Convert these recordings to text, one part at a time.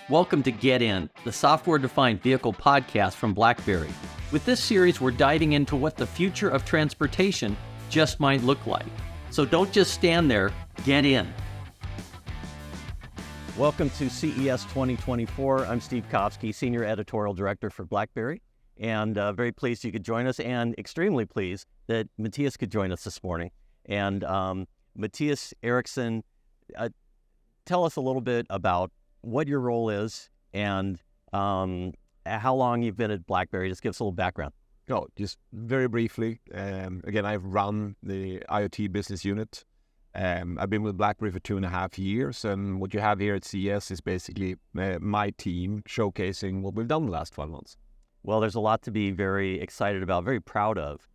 Welcome to Get In, the software-defined vehicle podcast from BlackBerry. With this series, we're diving into what the future of transportation just might look like. So don't just stand there, get in. Welcome to CES 2024. I'm Steve Kofsky, Senior Editorial Director for BlackBerry, and very pleased you could join us, and extremely pleased that Matias could join us this morning. And Matias Erikson, tell us a little bit about what your role is and how long you've been at BlackBerry. Just give us a little background. Oh, just very briefly. Again, I've run the IoT business unit. I've been with BlackBerry for 2.5 years, and what you have here at CES is basically my team showcasing what we've done the last 12 months. Well, there's a lot to be very excited about, very proud of.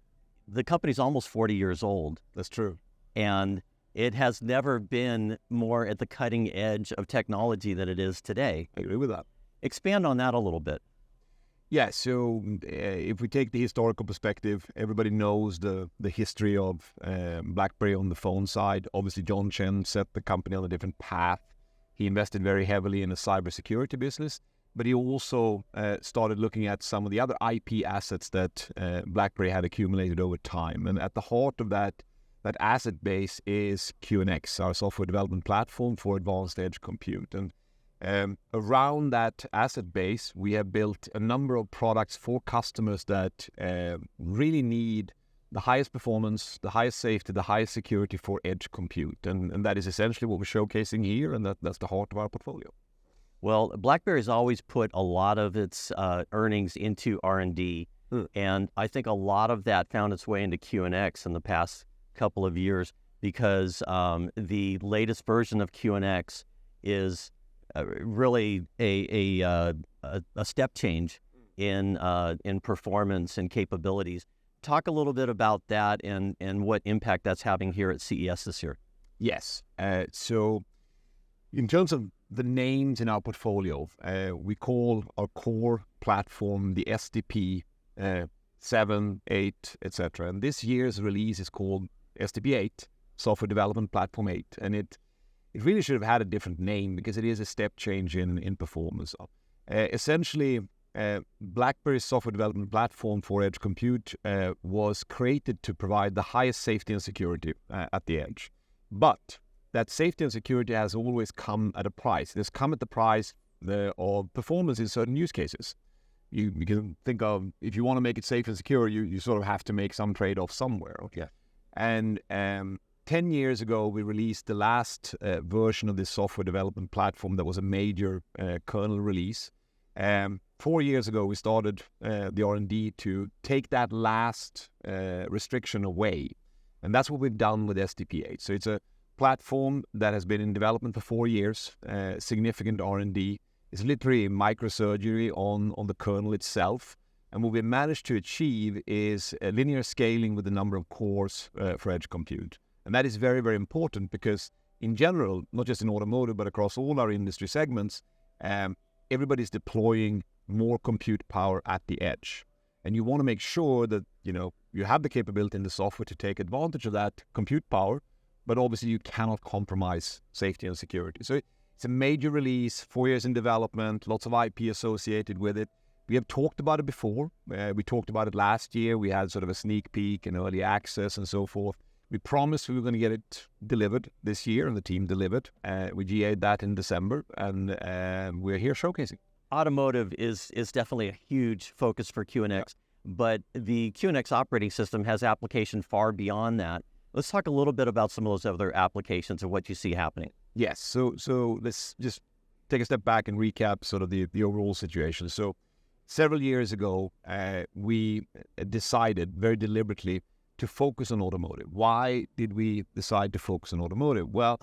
The company's almost 40 years old. That's true. And it has never been more at the cutting edge of technology than it is today. I agree with that. Expand on that a little bit. Yeah, so if we take the historical perspective, everybody knows the history of BlackBerry on the phone side. Obviously, John Chen set the company on a different path. He invested very heavily in a cybersecurity business, but he also started looking at some of the other IP assets that BlackBerry had accumulated over time. And at the heart of that asset base is QNX, our software development platform for advanced edge compute. And around that asset base, we have built a number of products for customers that really need the highest performance, the highest safety, the highest security for edge compute. And that is essentially what we're showcasing here, and that's the heart of our portfolio. Well, BlackBerry's always put a lot of its earnings into R&D, and I think a lot of that found its way into QNX in the past couple of years, because the latest version of QNX is really a step change in performance and capabilities. Talk a little bit about that and what impact that's having here at CES this year. Yes. So in terms of the names in our portfolio, we call our core platform the SDP 7, 8, etc. And this year's release is called SDP 8, Software Development Platform 8. And it really should have had a different name because it is a step change in performance. Essentially, BlackBerry's software development platform for edge compute was created to provide the highest safety and security at the edge. But that safety and security has always come at a price. It has come at the price of performance in certain use cases. You can think of, if you want to make it safe and secure, you sort of have to make some trade-off somewhere. Okay? And 10 years ago, we released the last version of this software development platform that was a major kernel release. 4 years ago, we started the R&D to take that last restriction away. And that's what we've done with SDP 8. So it's a platform that has been in development for 4 years, significant R&D. It's literally microsurgery on the kernel itself. And what we managed to achieve is a linear scaling with the number of cores for edge compute. And that is very, very important because in general, not just in automotive, but across all our industry segments, everybody's deploying more compute power at the edge. And you want to make sure that, you have the capability in the software to take advantage of that compute power, but obviously you cannot compromise safety and security. So it's a major release, 4 years in development, lots of IP associated with it. We have talked about it before. We talked about it last year. We had sort of a sneak peek and early access and so forth. We promised we were going to get it delivered this year, and the team delivered. We GA'd that in December, and we're here showcasing. Automotive is definitely a huge focus for QNX, but the QNX operating system has application far beyond that. Let's talk a little bit about some of those other applications and what you see happening. Yes, so let's just take a step back and recap sort of the overall situation. So several years ago, we decided very deliberately to focus on automotive. Why did we decide to focus on automotive? Well,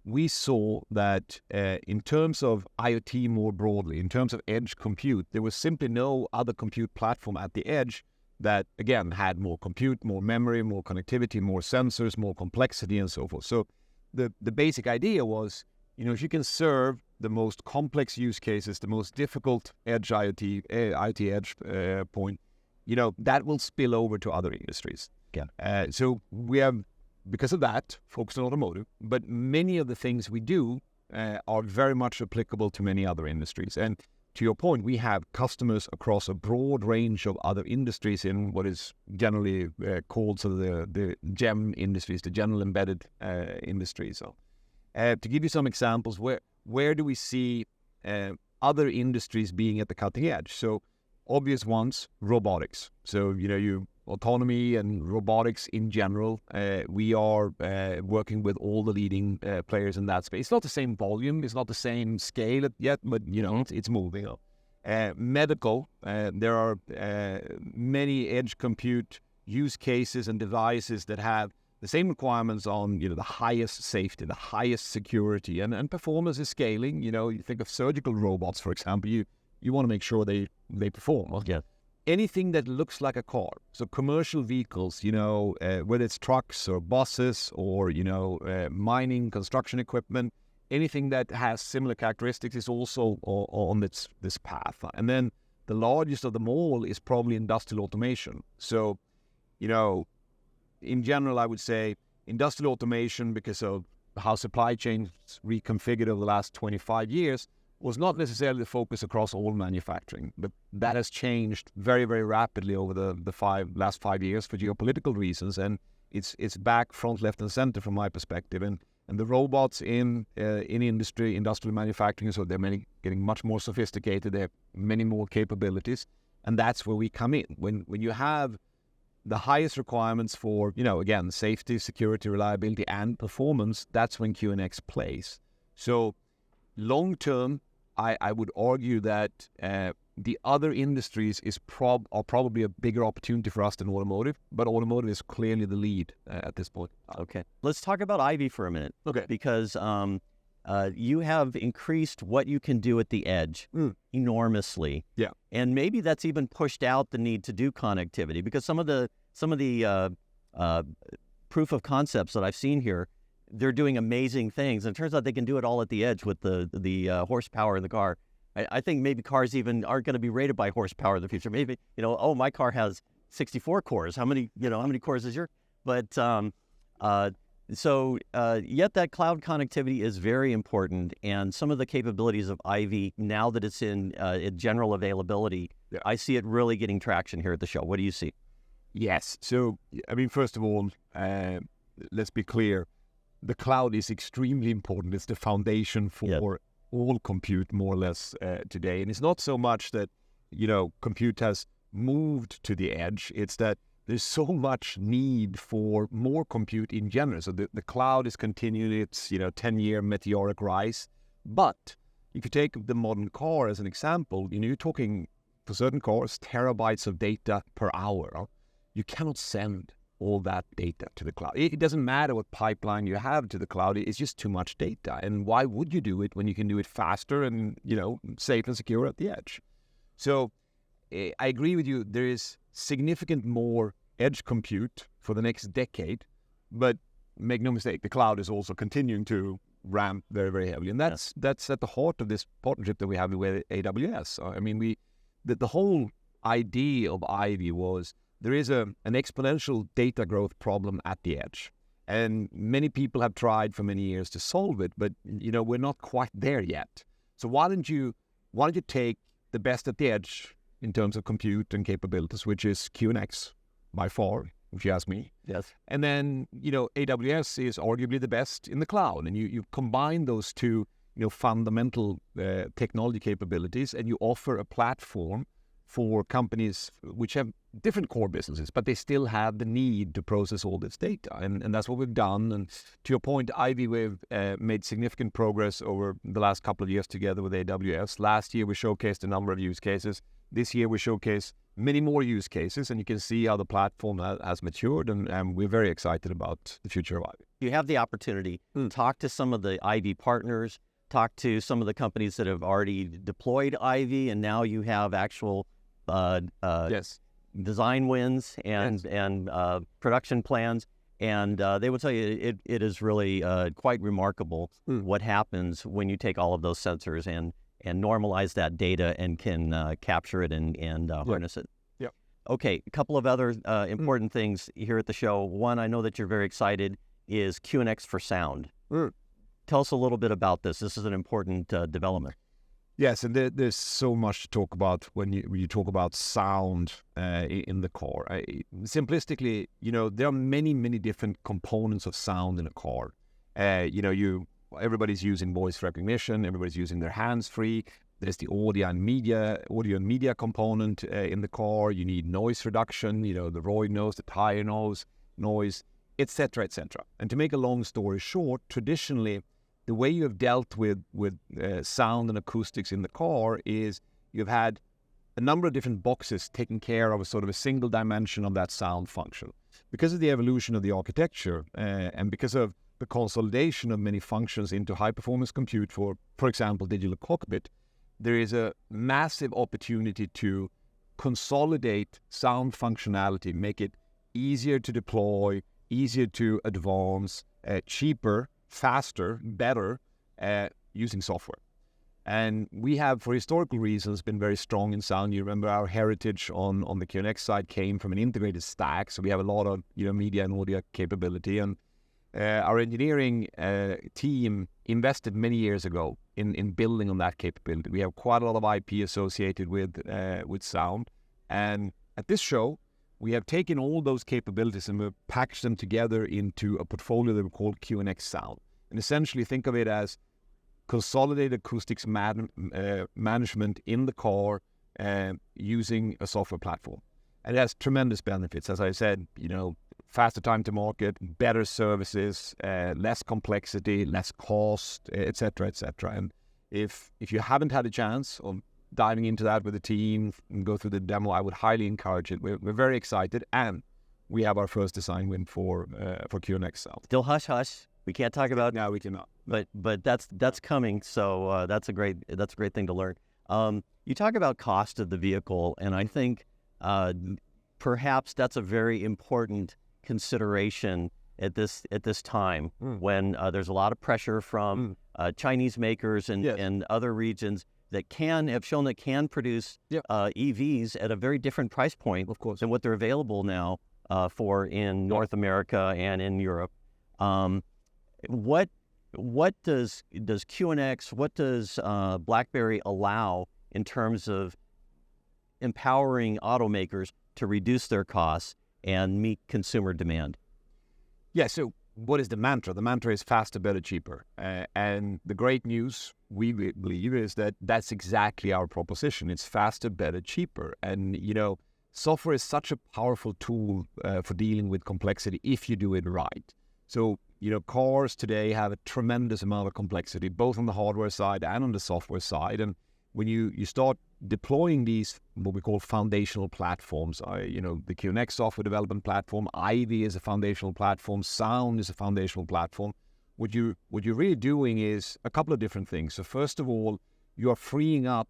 we saw that in terms of IoT more broadly, in terms of edge compute, there was simply no other compute platform at the edge that, again, had more compute, more memory, more connectivity, more sensors, more complexity, and so forth. So the basic idea was, if you can serve the most complex use cases, the most difficult edge IoT edge point, that will spill over to other industries. Yeah. So we have because of that, focus on automotive. But many of the things we do are very much applicable to many other industries. And to your point, we have customers across a broad range of other industries in what is generally called sort of the GEM industries, the general embedded industries. So, to give you some examples, where do we see other industries being at the cutting edge? So, obvious ones, robotics. So, autonomy and robotics in general, we are working with all the leading players in that space. It's not the same volume, it's not the same scale yet, but it's moving up. Medical, there are many edge compute use cases and devices that have the same requirements on the highest safety, the highest security, and performance is scaling. You think of surgical robots, for example. You want to make sure they perform. Yeah. Anything that looks like a car, so commercial vehicles, whether it's trucks or buses or mining, construction equipment, anything that has similar characteristics is also on this path. And then the largest of them all is probably industrial automation. So, in general, I would say industrial automation, because of how supply chains reconfigured over the last 25 years, was not necessarily the focus across all manufacturing, but that has changed very, very rapidly over the last 5 years for geopolitical reasons, and it's back front, left, and center from my perspective. And the robots in industrial manufacturing, so they're getting much more sophisticated. They have many more capabilities, and that's where we come in. When you have the highest requirements for again, safety, security, reliability, and performance, that's when QNX plays. So long term, I would argue that the other industries are probably a bigger opportunity for us than automotive, but automotive is clearly the lead at this point. Okay. Let's talk about Ivy for a minute. Okay. Because you have increased what you can do at the edge enormously. Yeah. And maybe that's even pushed out the need to do connectivity, because some of the proof of concepts that I've seen here, they're doing amazing things, and it turns out they can do it all at the edge with the horsepower of the car. I think maybe cars even aren't going to be rated by horsepower in the future. Maybe my car has 64 cores. How many cores is your? But yet that cloud connectivity is very important, and some of the capabilities of Ivy, now that it's in general availability, I see it really getting traction here at the show. What do you see? Yes. So first of all, let's be clear. The cloud is extremely important. It's the foundation for all compute, more or less, today. And it's not so much that, compute has moved to the edge. It's that there's so much need for more compute in general. So the cloud is continuing its, 10-year meteoric rise. But if you take the modern car as an example, you're talking, for certain cars, terabytes of data per hour. You cannot send all that data to the cloud. It doesn't matter what pipeline you have to the cloud. It's just too much data. And why would you do it when you can do it faster and, safe and secure at the edge? So I agree with you. There is significant more edge compute for the next decade, but make no mistake, the cloud is also continuing to ramp very, very heavily. And that's at the heart of this partnership that we have with AWS. The whole idea of Ivy was there is an exponential data growth problem at the edge. And many people have tried for many years to solve it, but we're not quite there yet. So why don't you take the best at the edge in terms of compute and capabilities, which is QNX by far, if you ask me. Yes. And then, AWS is arguably the best in the cloud. And you combine those two, fundamental technology capabilities, and you offer a platform for companies which have different core businesses, but they still have the need to process all this data. And that's what we've done. And to your point, Ivy, we've made significant progress over the last couple of years together with AWS. Last year, we showcased a number of use cases. This year, we showcase many more use cases, and you can see how the platform has matured, and we're very excited about the future of Ivy. You have the opportunity to talk to some of the Ivy partners, talk to some of the companies that have already deployed Ivy, and now you have actual design wins and production plans, and they will tell you it is really quite remarkable what happens when you take all of those sensors and normalize that data and can capture it and harness it. Yep. Okay, a couple of other important things here at the show. One, I know that you're very excited is QNX for Sound. Tell us a little bit about this. This is an important development. Yes, and there's so much to talk about when you talk about sound in the car. Simplistically, there are many different components of sound in a car. Everybody's using voice recognition. Everybody's using their hands-free. There's the audio and media component in the car. You need noise reduction. The roid noise, the tire noise, etc., etc. And to make a long story short, traditionally, the way you have dealt with sound and acoustics in the car is you've had a number of different boxes taking care of a sort of a single dimension of that sound function. Because of the evolution of the architecture and because of the consolidation of many functions into high-performance compute for example, digital cockpit, there is a massive opportunity to consolidate sound functionality, make it easier to deploy, easier to advance, cheaper, faster, better using software. And we have, for historical reasons, been very strong in sound. You remember our heritage on the QNX side came from an integrated stack, so we have a lot of media and audio capability. And our engineering team invested many years ago in building on that capability. We have quite a lot of IP associated with sound. And at this show, we have taken all those capabilities and we've packaged them together into a portfolio that we call QNX Sound. And essentially think of it as consolidated acoustics management in the car using a software platform. And it has tremendous benefits. As I said, faster time to market, better services, less complexity, less cost, etc., etc. And if you haven't had a chance of diving into that with the team and go through the demo, I would highly encourage it. We're very excited, and we have our first design win for QNX Sound. Still hush hush. We can't talk about. No, we cannot. But that's coming. So that's a great thing to learn. You talk about cost of the vehicle, and I think perhaps that's a very important consideration at this time when there's a lot of pressure from Chinese makers and other regions that have shown that can produce EVs at a very different price point, of course, than what they're available now for in North America and in Europe. What does QNX, what does BlackBerry allow in terms of empowering automakers to reduce their costs and meet consumer demand? Yeah, so what is the mantra? The mantra is faster, better, cheaper. And the great news, we believe, is that that's exactly our proposition. It's faster, better, cheaper. And, software is such a powerful tool for dealing with complexity if you do it right. So, cars today have a tremendous amount of complexity, both on the hardware side and on the software side. And when you start deploying these, what we call foundational platforms, the QNX software development platform, Ivy is a foundational platform, Sound is a foundational platform. What you're really doing is a couple of different things. So first of all, you are freeing up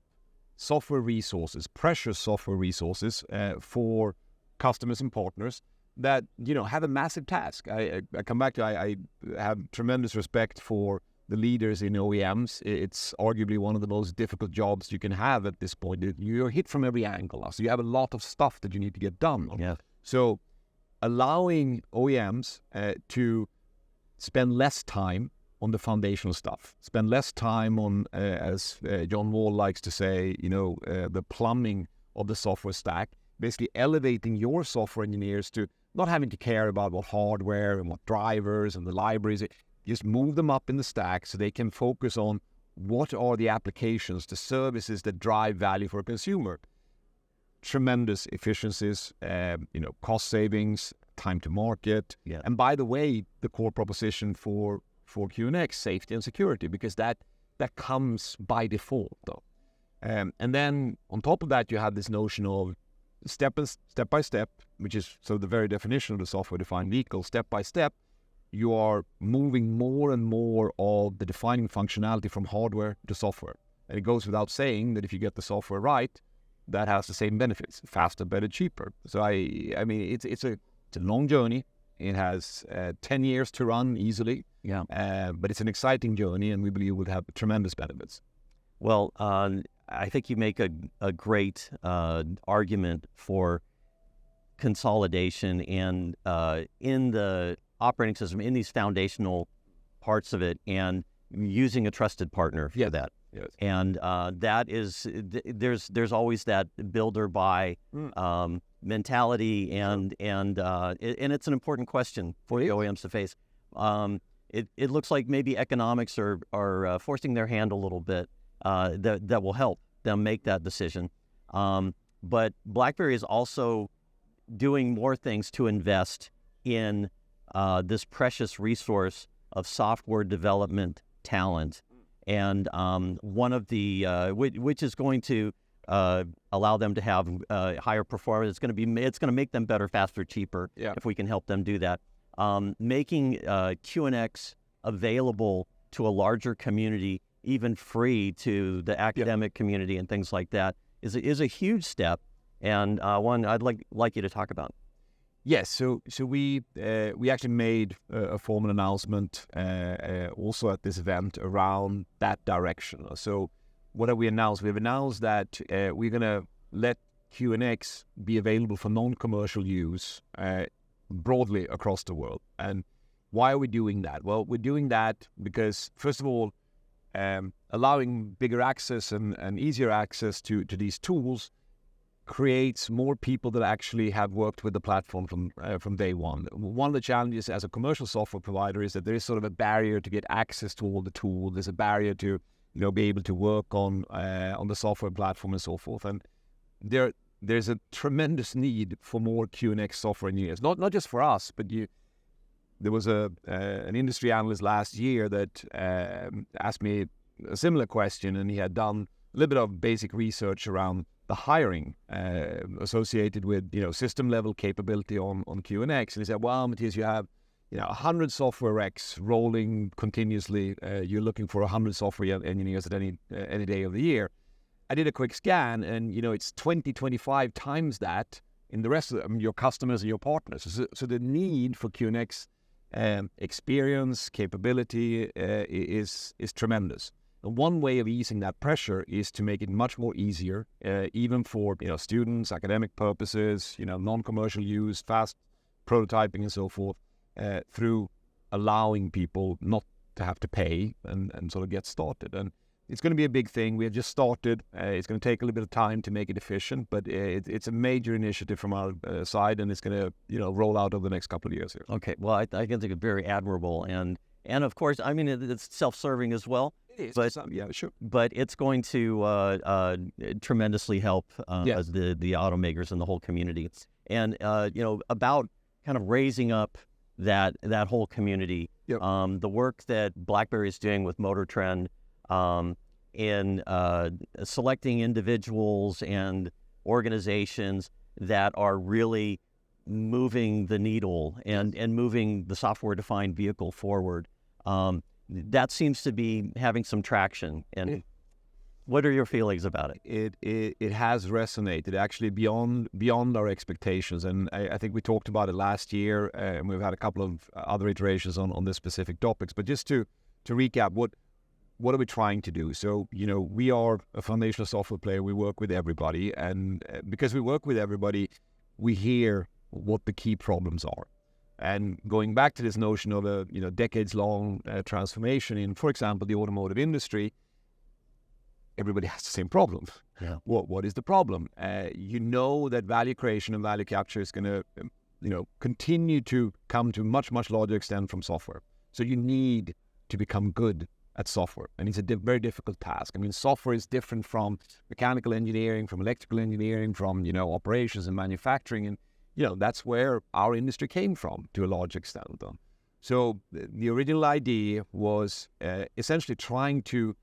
software resources, precious software resources for customers and partners that have a massive task. I come back to I have tremendous respect for the leaders in OEMs. It's arguably one of the most difficult jobs you can have at this point. You're hit from every angle. So you have a lot of stuff that you need to get done. Yeah. So allowing OEMs to spend less time on the foundational stuff, spend less time on, as John Wall likes to say, the plumbing of the software stack, basically elevating your software engineers to not having to care about what hardware and what drivers and the libraries. Just move them up in the stack so they can focus on what are the applications, the services that drive value for a consumer. Tremendous efficiencies, cost savings, time to market. Yeah. And by the way, the core proposition for QNX, safety and security, because that comes by default, though. And then on top of that, you have this notion of step by step, which is so the very definition of the software-defined vehicle. Step by step, you are moving more and more of the defining functionality from hardware to software. And it goes without saying that if you get the software right, that has the same benefits: faster, better, cheaper. So I mean, it's a long journey. It has 10 years to run easily. Yeah. But it's an exciting journey, and we believe it will have tremendous benefits. Well, I think you make a great argument for consolidation, and in the operating system in these foundational parts of it, and using a trusted partner for that. Yes. And that is, there's always that builder buy mentality, and it's an important question for the OEMs to face. It looks like maybe economics are forcing their hand a little bit. That will help them make that decision. But BlackBerry is also doing more things to invest in this precious resource of software development talent, and one of the which is going to allow them to have higher performance. It's going to make them better, faster, cheaper, if we can help them do that. Making QNX available to a larger community, even free to the academic community and things like that, is a huge step, and one I'd like you to talk about. Yes, so we actually made a formal announcement also at this event around that direction. So what have we announced? We've announced that we're going to let QNX be available for non-commercial use broadly across the world. And why are we doing that? Well, we're doing that because, first of all, allowing bigger access and easier access to these tools creates more people that actually have worked with the platform from day one. One of the challenges as a commercial software provider is that there is sort of a barrier to get access to all the tools. There's a barrier to be able to work on the software platform and so forth. And there's a tremendous need for more QNX software engineers. Not just for us, but there was an industry analyst last year that asked me a similar question, and he had done a little bit of basic research around the hiring associated with system level capability on QNX, and he said, "Well, Matias, you have 100 software recs rolling continuously. You're looking for 100 software engineers at any day of the year." I did a quick scan, and it's 20-25 times that in the rest of them, your customers and your partners. So the need for QNX experience, capability is tremendous. And one way of easing that pressure is to make it much more easier, even for students, academic purposes, non-commercial use, fast prototyping and so forth, through allowing people not to have to pay and sort of get started. And it's going to be a big thing. We have just started. It's going to take a little bit of time to make it efficient, but it's a major initiative from our side, and it's going to roll out over the next couple of years here. Okay. Well, I can think it's very admirable, and of course, I mean, it's self-serving as well. It is, but yeah, sure. But it's going to tremendously help the automakers and the whole community, and about kind of raising up that whole community. Yep. The work that BlackBerry is doing with Motor Trend, in selecting individuals and organizations that are really moving the needle and moving the software-defined vehicle forward. That seems to be having some traction. And what are your feelings about it? It has resonated actually beyond our expectations, and I think we talked about it last year, and we've had a couple of other iterations on this specific topics. But just to recap, what are we trying to do? So, we are a foundational software player. We work with everybody, and because we work with everybody, we hear what the key problems are. And going back to this notion of a decades-long transformation in, for example, the automotive industry, everybody has the same problem. Yeah. What is the problem? That value creation and value capture is going to continue to come to much larger extent from software. So you need to become good at software, and it's a very difficult task. I mean, software is different from mechanical engineering, from electrical engineering, from operations and manufacturing, and that's where our industry came from to a large extent. So the original idea was essentially trying to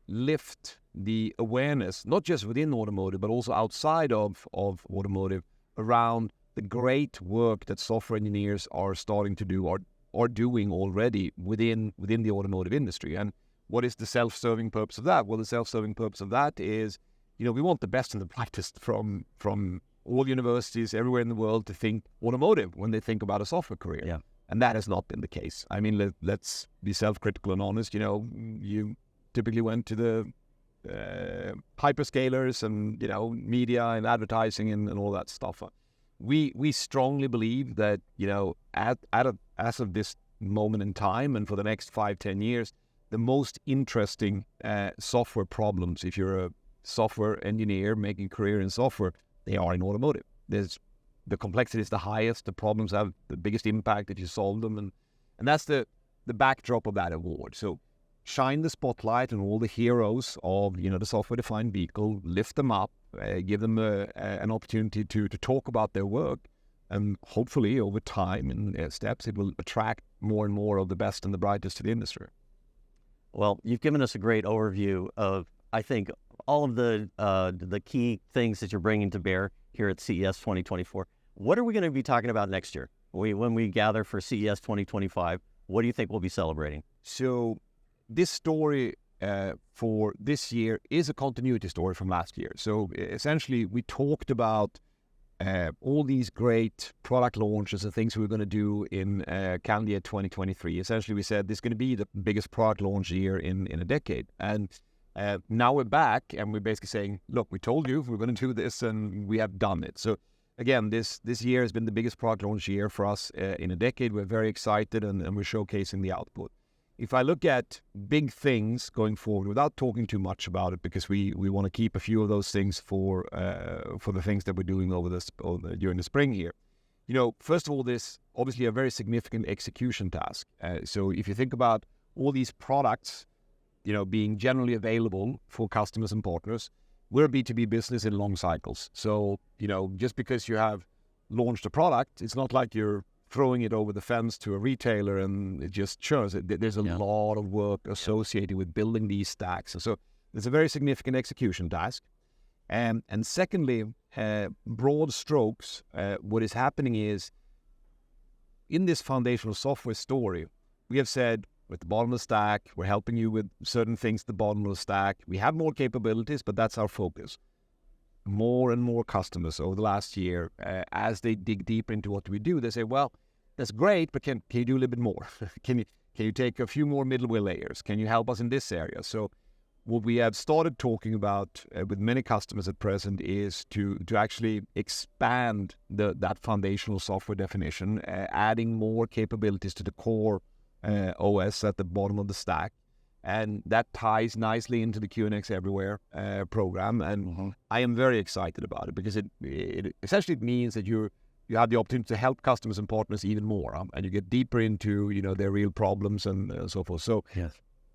lift the awareness, not just within automotive, but also outside of automotive, around the great work that software engineers are starting to do or doing already within the automotive industry. And what is the self-serving purpose of that? Well, the self-serving purpose of that is, we want the best and the brightest from all universities everywhere in the world to think automotive when they think about a software career. Yeah. And that has not been the case. I mean, let's be self-critical and honest. You typically went to the hyperscalers and, media and advertising and all that stuff. we strongly believe that, as of this moment in time and for the next 5-10 years, the most interesting software problems, if you're a software engineer making a career in software, they are in automotive. The complexity is the highest, the problems have the biggest impact if you solve them, and that's the backdrop of that award. So shine the spotlight on all the heroes of the software-defined vehicle, lift them up, give them an opportunity to talk about their work, and hopefully over time in steps it will attract more and more of the best and the brightest to the industry. Well, you've given us a great overview of, I think, all of the key things that you're bringing to bear here at CES 2024. What are we going to be talking about next year? When we gather for CES 2025, what do you think we'll be celebrating? So this story for this year is a continuity story from last year. So essentially, we talked about all these great product launches and things we were going to do in calendar year 2023. Essentially, we said this is going to be the biggest product launch year in a decade. And now we're back and we're basically saying, look, we told you we're going to do this and we have done it. So again, this year has been the biggest product launch year for us in a decade. We're very excited and we're showcasing the output. If I look at big things going forward, without talking too much about it, because we want to keep a few of those things for the things that we're doing during the spring here. First of all, this obviously a very significant execution task. So if you think about all these products, being generally available for customers and partners, we're a B2B business in long cycles. So just because you have launched a product, it's not like you're throwing it over the fence to a retailer and it just churns. There's a lot of work associated with building these stacks. And so there's a very significant execution task. And secondly, broad strokes, what is happening is in this foundational software story, we have said we're at the bottom of the stack, we're helping you with certain things at the bottom of the stack. We have more capabilities, but that's our focus. More and more customers over the last year, as they dig deeper into what we do, they say, well, that's great, but can you do a little bit more? Can you take a few more middleware layers? Can you help us in this area? So what we have started talking about with many customers at present is to actually expand that foundational software definition, adding more capabilities to the core OS at the bottom of the stack. And that ties nicely into the QNX Everywhere program. And I am very excited about it because it essentially means that you have the opportunity to help customers and partners even more. And you get deeper into their real problems and so forth. So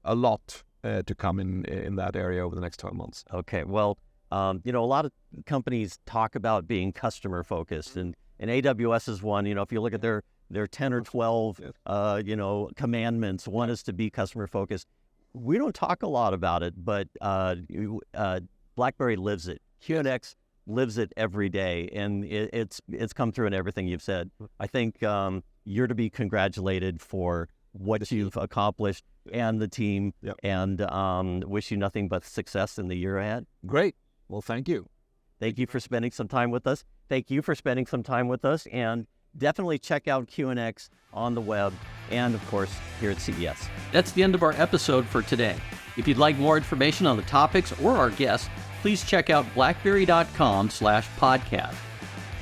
a lot to come in that area over the next 12 months. Okay. Well, a lot of companies talk about being customer focused, and AWS is one. If you look at their 10 or 12 commandments, one is to be customer focused. We don't talk a lot about it, but BlackBerry lives it. QNX lives it every day, and it's come through in everything you've said. I think you're to be congratulated for what you've accomplished and the team, and wish you nothing but success in the year ahead. Great. Well, thank you. Thank you for spending some time with us. Thank you for spending some time with us, and definitely check out QNX on the web and, of course, here at CES. That's the end of our episode for today. If you'd like more information on the topics or our guests, please check out blackberry.com/podcast.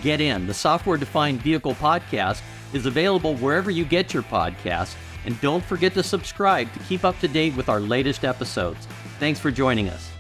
Get in. The Software Defined Vehicle podcast is available wherever you get your podcasts, and don't forget to subscribe to keep up to date with our latest episodes. Thanks for joining us.